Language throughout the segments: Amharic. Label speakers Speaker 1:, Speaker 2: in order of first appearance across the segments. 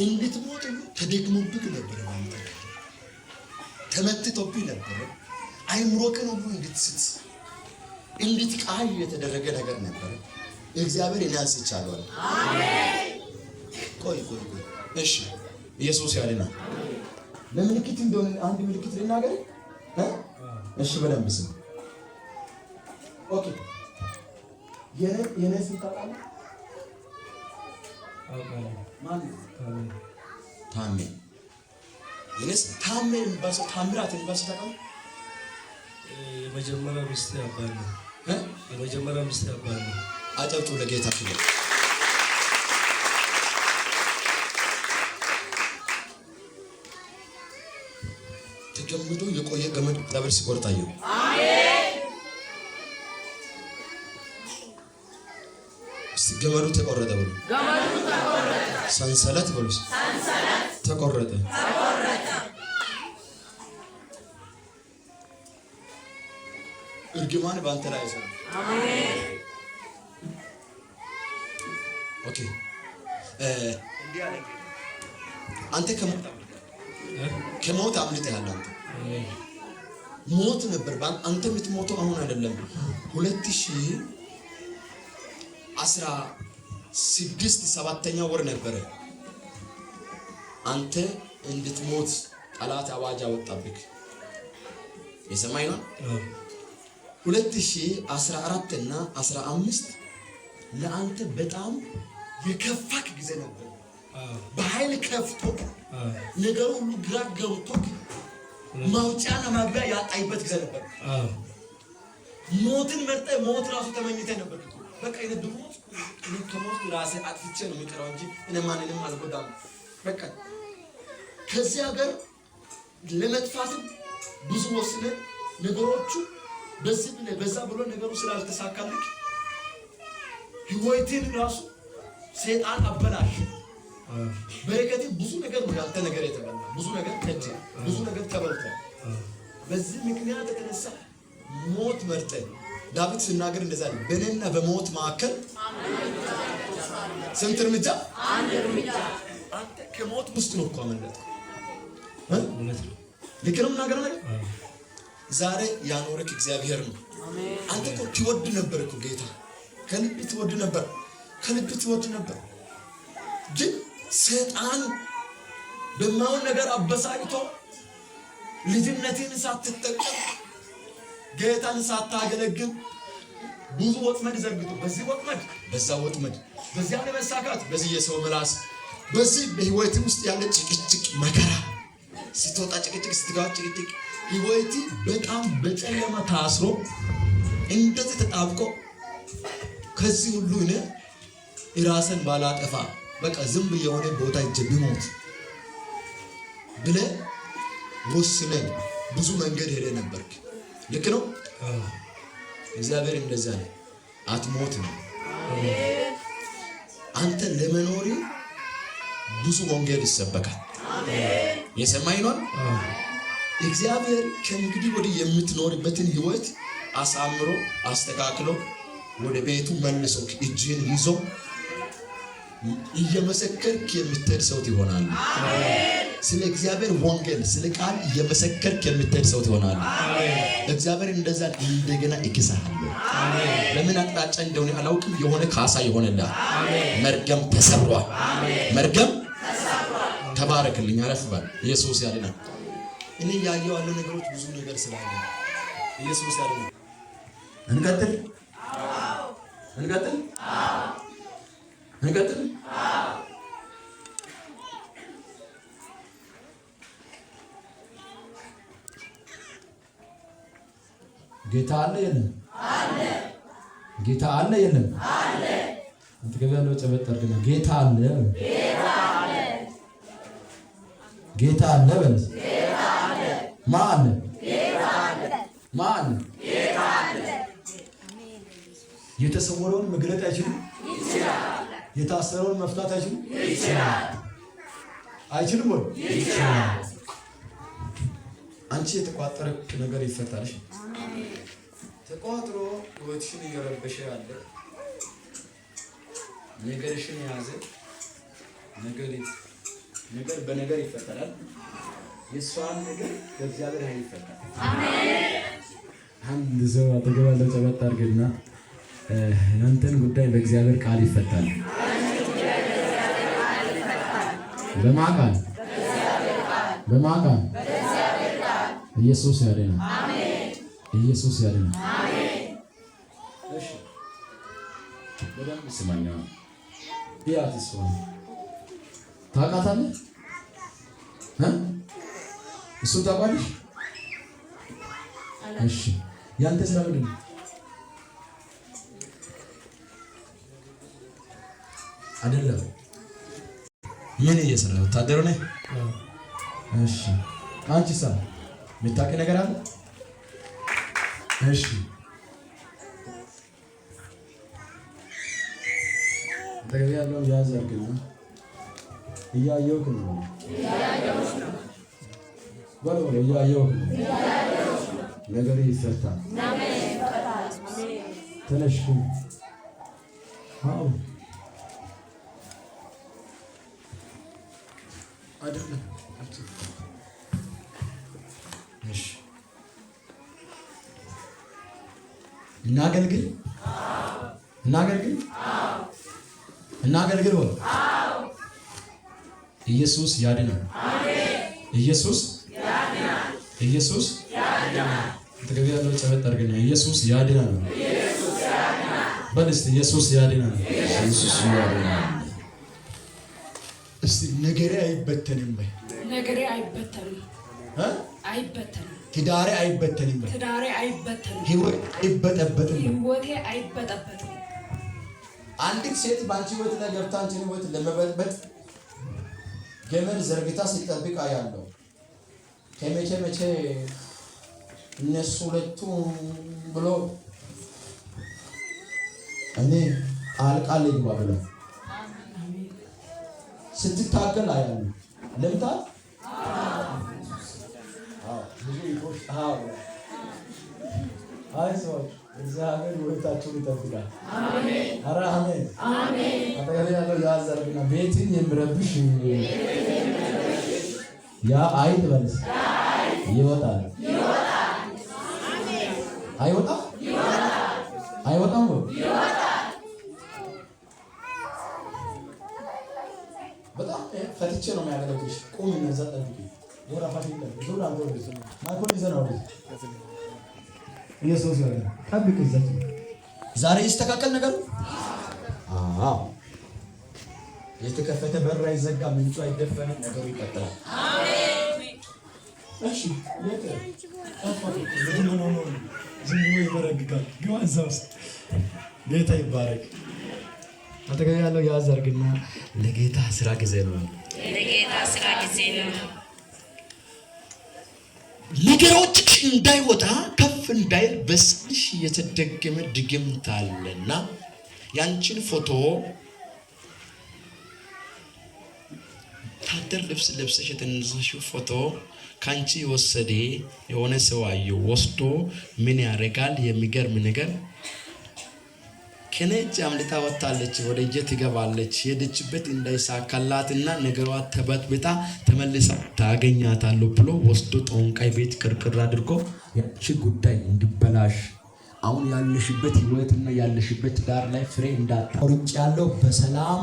Speaker 1: እንድትሞት ተደግሞብክ ነበር ማለት ነው። ተመትቶብኝ ነበር። አይምሮክን ሁሉ እንድትስት እንድትቃይ የተደረገ ነገር ነበር። እግዚአብሔር ይናስ ይቻላል። አሜን። ቆይ እሺ ኢየሱስ ያለና ለምልክት እንደሆነ አንድ ምልክት ልናገር። እሺ በደንብ ስም። ኦኬ የነስ ይታወቃል። ማን ታሜ የነስ ታሜ የሚባለው ታምራት የሚባለው ታውቃለህ?
Speaker 2: የመጀመሪያ ሚስት አባል ነው። የመጀመሪያ ሚስት አባል ነው።
Speaker 1: አጨብጭቡ ለጌታ ክብር። ተገምዶ የቆየ ገመድ እግዚአብሔር ሲቆርጥ አየሁ። አሜን። እስቲ ገመዱ ተቆረጠ በሉ። ገመዱ ተቆረጠ። ሰንሰለት በሉ። ሰንሰለት ተቆረጠ። ተቆረጠ። እርግማን ባንተ ላይ አይሰራም። አሜን። ኦኬ እንዲህ አለ አንተ ከሞት አምልጠሃል። አንተ ሞት ነበር አንተ የምትሞተው አሁን አይደለም። 2016 7ኛ ወር ነበረ አንተ እንድትሞት ጠላት አዋጅ አወጣብክ። የሰማይ ነው። 2014 እና 15 ለአንተ በጣም የከፋክ ጊዜ ነበር። በኃይል ከፍቶ ነገሩ ሁሉ ግራ ገብቶ ማውጫና ማግቢያ ያጣይበት ጊዜ ነበር። ሞትን መርጠ ሞት ራሱ ተመኝተ ነበር። በቃ የነብሞት እኔ ከሞት ራሴ አጥፍቼ ነው የሚቀረው እንጂ እኔ ማንንም አልጎዳም። በቃ ከዚህ ሀገር ለመጥፋትም ብዙ ወስነ ነገሮቹ በዚህ በዛ ብሎ ነገሩ ስላልተሳካልክ ህይወትን ራሱ ሰይጣን አበላሽ። በረከት ብዙ ነገር ነው ያንተ ነገር የተበላ ብዙ ነገር ከጂ ብዙ ነገር ተበልተ። በዚህ ምክንያት የተነሳ ሞት መርጠ ዳዊት ሲናገር እንደዛ ነው። በእኔና በሞት መካከል ስንት እርምጃ? አንድ እርምጃ። አንተ ከሞት ውስጥ ነው እኮ አመለጥኩ። ልክ ነው የምናገረው ነገር። ዛሬ ያኖረክ እግዚአብሔር ነው። አንተ እኮ ትወድ ነበር እኮ ጌታ ከልብ ትወድ ነበር፣ ከልብ ትወድ ነበር። ግን ሰይጣን በማውን ነገር አበሳጭቶ ልጅነትን ሳትጠቀም ጌታን ሳታገለግል ብዙ ወጥመድ ዘርግቶ በዚህ ወጥመድ በዛ ወጥመድ በዚህ ያለ መሳካት በዚህ የሰው ምላስ በዚህ በህይወት ውስጥ ያለ ጭቅጭቅ መከራ ስትወጣ ጭቅጭቅ ስትገባ ጭቅጭቅ ህይወት በጣም በጨለማ ታስሮ እንደዚህ ተጣብቆ ከዚህ ሁሉ እኔ ራስን ባላጠፋ በቃ ዝም የሆነ ቦታ ቢሞት ብለህ ወስነህ ብዙ መንገድ ሄደ ነበርክ። ልክ ነው። እግዚአብሔር እንደዛ ነው። አትሞትም። አሜን። አንተ ለመኖር ብዙ ወንጌል ይሰበካል። አሜን። የሰማይ ነው። እግዚአብሔር ከእንግዲህ ወዲህ የምትኖርበትን ህይወት አሳምሮ አስተካክሎ ወደ ቤቱ መልሶ እጅህን ይዞ እየመሰከርክ የምትሄድ ሰው ትሆናለህ። አሜን። ስለ እግዚአብሔር ወንጌል ስለ ቃል እየመሰከርክ የምትሄድ ሰው ትሆናለህ። አሜን። እግዚአብሔር እንደዛ እንደገና ይክሳል። አሜን። ለምን አቅጣጫ እንደሆነ አላውቅም። የሆነ ካሳ ይሆንልሃል። አሜን። መርገም ተሰብሯል። አሜን። መርገም ተሰብሯል። ተባረክልኝ። አረፍ በል። ኢየሱስ ያድናል። እኔ ያየው ያለው ነገሮች ብዙ ነገር ስላለ ኢየሱስ ያድናል። እንቀጥል። አዎ እንቀጥል። አዎ እንቀጥል። አዎ ጌታ አለ የለም? አለ። ጌታ አለ የለም? አለ። እንትገበለው ጨበጠር ግን ጌታ አለ። ጌታ አለ። ጌታ አለ በል። ጌታ አለ። ማን? ጌታ አለ። ማን? ጌታ አለ። የተሰወረውን መግለጥ አይችልም? ይችላል። የታሰረውን መፍታት አይችልም? ይችላል። አይችልም ወይ? ይችላል። አንቺ የተቋጠረ ነገር ይፈታልሽ። አሜን። ተቋጥሮ ወጥሽን እየረበሸ ያለ ነገርሽን ያዘ ነገር ነገር በነገር ይፈታል። የሷን ነገር በእግዚአብሔር ኃይል ይፈታል።
Speaker 3: አንድ ሰው አጠገባለው ጨበጥ አድርግና ያንተን ጉዳይ በእግዚአብሔር ቃል ይፈታል። በማቃል ኢየሱስ ያድናል። አሜን። ኢየሱስ ያድናል። አሜን። እሺ በደንብ ስማኛ። ቢያትስ ታውቃታለህ? እሱ ታውቃለሽ? እሺ ያንተ ስራ ምንድን ነው? አይደለም ምን እየሰራህ ወታደር ነህ? እሺ አንቺሳ የምታውቂ ነገር አለ? እሺ ተገቢ ያለው ያዝ አድርግና እያየሁህ ነው። እያየሁህ ነው። ነገር ይፈታል። ተነሽ። አዎ አይደለም። እሺ እናገልግል። ኢየሱስ ያድናል። ኢየሱስ ያድናል። ተገቢ ያለው ጨበጥ አድርገና ኢየሱስ ያድናል። በልስት ኢየሱስ ያድናል። እስቲ ነገሬ አይበተንም በይ።
Speaker 4: ነገሬ አይበተንም።
Speaker 1: ትዳሬ አይበተንም በይ። ህይወቴ
Speaker 4: አይበጠበጥም።
Speaker 1: አንዲት ሴት ባንቺ ህይወት ላይ ገብታ አንቺን ህይወት ለመበጥበጥ ገመድ ዘርግታ ሲጠብቅ አያለው። ከመቼ መቼ እነሱ ሁለቱ ብሎ እኔ አልቃል ይግባ ብሎ ስትታገል አያለው። ለምታ ብዙ ይቆሽ አይዞህ እግዚአብሔር ወይታችሁ ይጠብቃል። አሜን። ኧረ አሜን። አጠገብ ያለው ያዘርግና ቤትን የሚረብሽ ያ አይጥ በልስ ይወጣል። አይወጣም? አይወጣም? በጣም ፈትቼ ነው የሚያገለግልሽ። ቁም እነዛ ጠብቂ። ወራ ፋቲካ ዙራ ወደ ማይኮን ይዘናው ኢየሱስ ያለ ጠብቅ። ይዘት ዛሬ ይስተካከል ነገሩ። አዎ የተከፈተ በር አይዘጋ፣ ምንጩ አይደፈንም፣ ነገሩ ይቀጥላል። አሜን። እሺ ለተ ዝም ብሎ ይበረግጋል። ግባ እዛ ውስጥ ጌታ ይባረክ። አጠገብ ያለው ያዝ አድርግና ለጌታ ስራ ጊዜ ነው። ነገሮችሽ እንዳይወጣ ከፍ እንዳይል በስልሽ የተደገመ ድግምት አለና ያንቺን ፎቶ ታደር ልብስ ለብሰሽ የተነሳሽው ፎቶ ካንቺ ወሰደ የሆነ ሰው አየው። ወስዶ ምን ያደርጋል? የሚገርም ነገር ከነጭ አምልጣ ወጣለች፣ ወደ እጄ ትገባለች። ሄደችበት እንዳይሳካላትና ነገሯ ተበጥብጣ ተመልሳ ታገኛታለሁ ብሎ ወስዶ ጦንቃይ ቤት ቅርቅር አድርጎ ያቺ ጉዳይ እንዲበላሽ አሁን ያለሽበት ህይወትና ያለሽበት ዳር ላይ ፍሬ እንዳታወርጭ ያለው በሰላም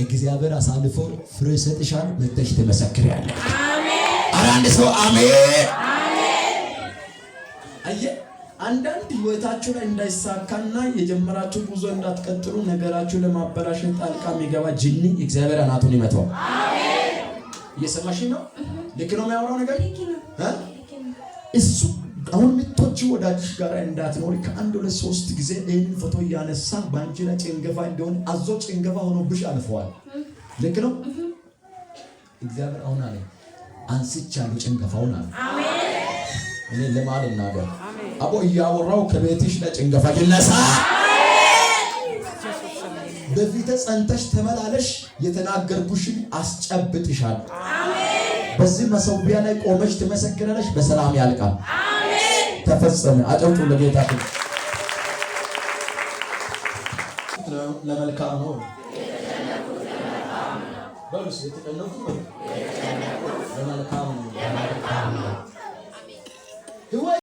Speaker 1: እግዚአብሔር አሳልፎ ፍሬ ሰጥሻል። መጥተሽ ትመሰክሪያለሽ። አሜን። አንድ ሰው አሜን። አየ አንዳንድ ህይወታችሁ ላይ እንዳይሳካና የጀመራችሁ ጉዞ እንዳትቀጥሉ ነገራችሁ ለማበላሸት ጣልቃ የሚገባ ጅኒ እግዚአብሔር አናቱን ይመታው። አሜን። እየሰማሽ ነው? ልክ ነው የሚያወራው ነገር እሱ። አሁን ምቶች ወዳጅሽ ጋር እንዳትኖሪ ከአንድ ሁለት ሶስት ጊዜ ይህንን ፎቶ እያነሳ በአንቺ ላይ ጭንገፋ እንደሆነ አዞ ጭንገፋ ሆኖብሽ አልፈዋል። ልክ ነው። እግዚአብሔር አሁን አለ አንስቻለሁ ጭንገፋውን አለ። አሜን። እኔ ለማል እናገር አቦ እያወራው ከቤትሽ ላይ ጭንገፋ ይነሳ። በፊት ጸንተሽ ተመላለሽ። የተናገርኩሽን አስጨብጥሻል። አሜን። በዚህ መሰዊያ ላይ ቆመሽ ትመሰክራለሽ። በሰላም ያልቃል። ተፈጸመ። አጨብጡ ለጌታ። ለመልካም ነው። በሉስ የተጨነቁት ለመልካም ነው። ህይወት